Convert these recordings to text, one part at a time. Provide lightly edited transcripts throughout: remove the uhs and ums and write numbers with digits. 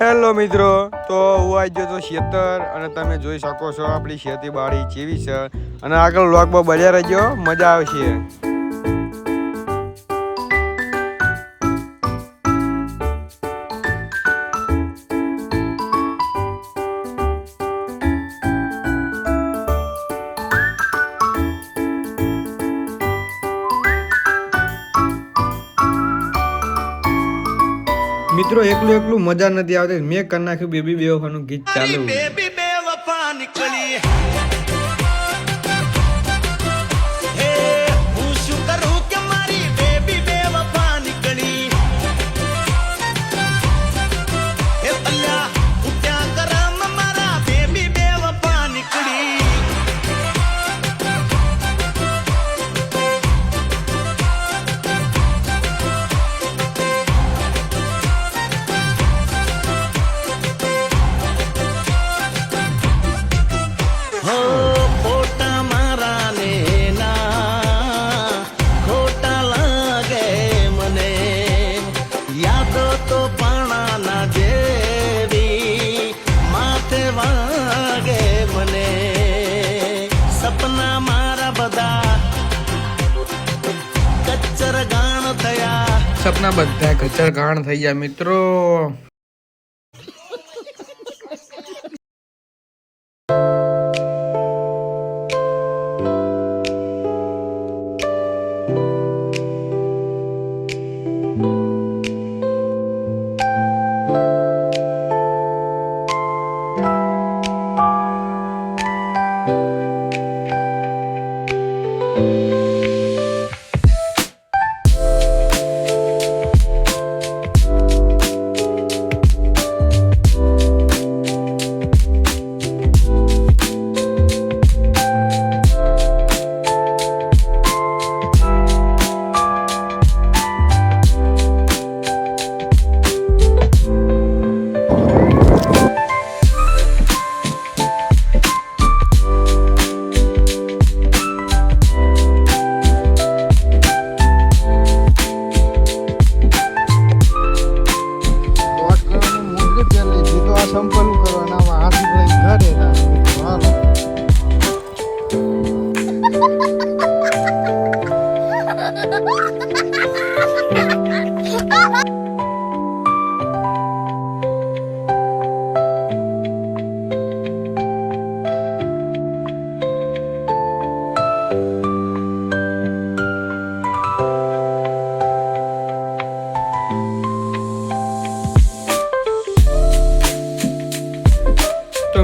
Hello મિત્રો, તો હું આવી ગયો તો ખેતર અને તમે જોઈ શકો છો આપણી ખેતીવાડી જેવી છે અને આગળ વ્લોગમાં બન્યા રહેજો, મજા આવશે. મિત્રો એકલું મજા નથી આવતી. મેં કરી નાખ્યું બેબી બેવફાનું ગીત ચાલુ. બેબી બેવફા નીકળી હે હું શું કરું કે મારી બેબી બેવફા નીકળી હે પલ્લા ઉત્યા કરમ મારા બેબી બેવફા નીકળી સપના મારા બધા કચ્ચર ગાણ થઈ ગયા મિત્રો. સંપલ કરવાના હાથ લઈને ઘરે હાલો.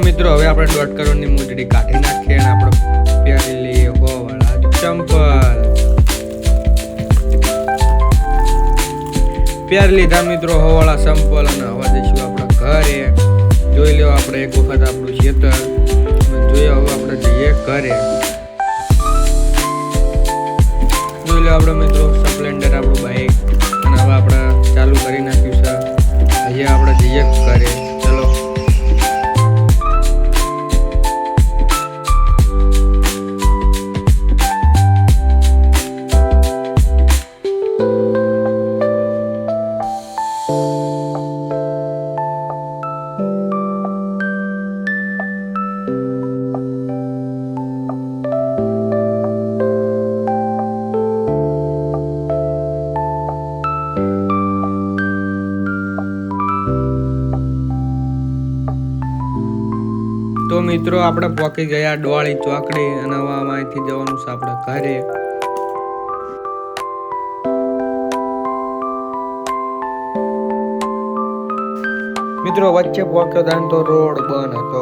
મિત્રો હવે આપણે 1.5 કરોડની મૂંગળી કાઢી નાખીએ અને આપણે પહેરેલી હોવાળા ચંપલ પહેરી લીધા મિત્રો, હોવાળા ચંપલ. અને હવે જઈશું આપણા ઘરે. જોઈ લો આપણે એક વખત આપણું ખેતર જોઈએ. હવે આપણે જઈએ ઘરે. જોઈ લો આપણે મિત્રો સ્પ્લેન્ડર આપણું બાઈક અને હવે આપણે ચાલુ કરી નાખ્યું છે. અહીંયા આપણે જઈએ ઘરે. ચલો. તો મિત્રો આપણે પહોંચી ગયા ડોવાળી ચોકડી અને હવે અહીંથી જવાનું છે આપણે ઘરે. મિત્રો વચ્ચે પહોંચ્યો ત્યાં તો રોડ બંધ હતો.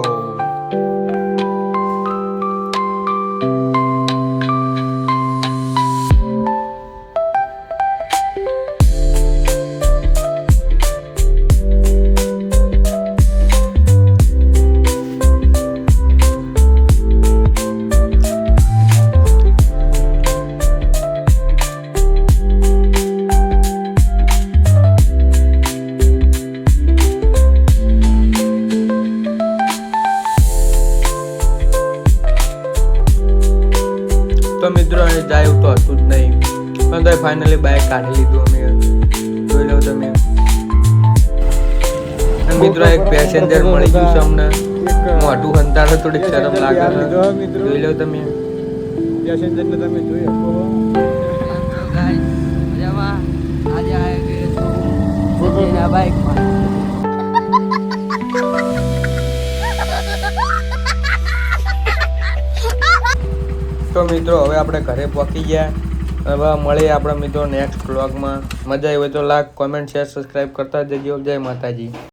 તો મિત્રો અહીં જાય તો હતું જ નહીં, પણ તો ફાઇનલી બાઇક કાઢી લીધું અમે. જોઈ લો તમે. મિત્રો એક પેસેન્જર મળી ગયું છે અમને મોઢું હંતાડે થોડીક શરમ લાગે છે. જોઈ લો તમે પેસેન્જરને તમે જોઈ શકો તો મિત્રો હવે આપણે ઘરે પહોંચી ગયા. હવે મળીએ આપણા મિત્રો નેક્સ્ટ વ્લોગમાં. મજા આવી હોય તો લાઈક કોમેન્ટ શેર સબસ્ક્રાઈબ કરતા જજો. જય માતાજી.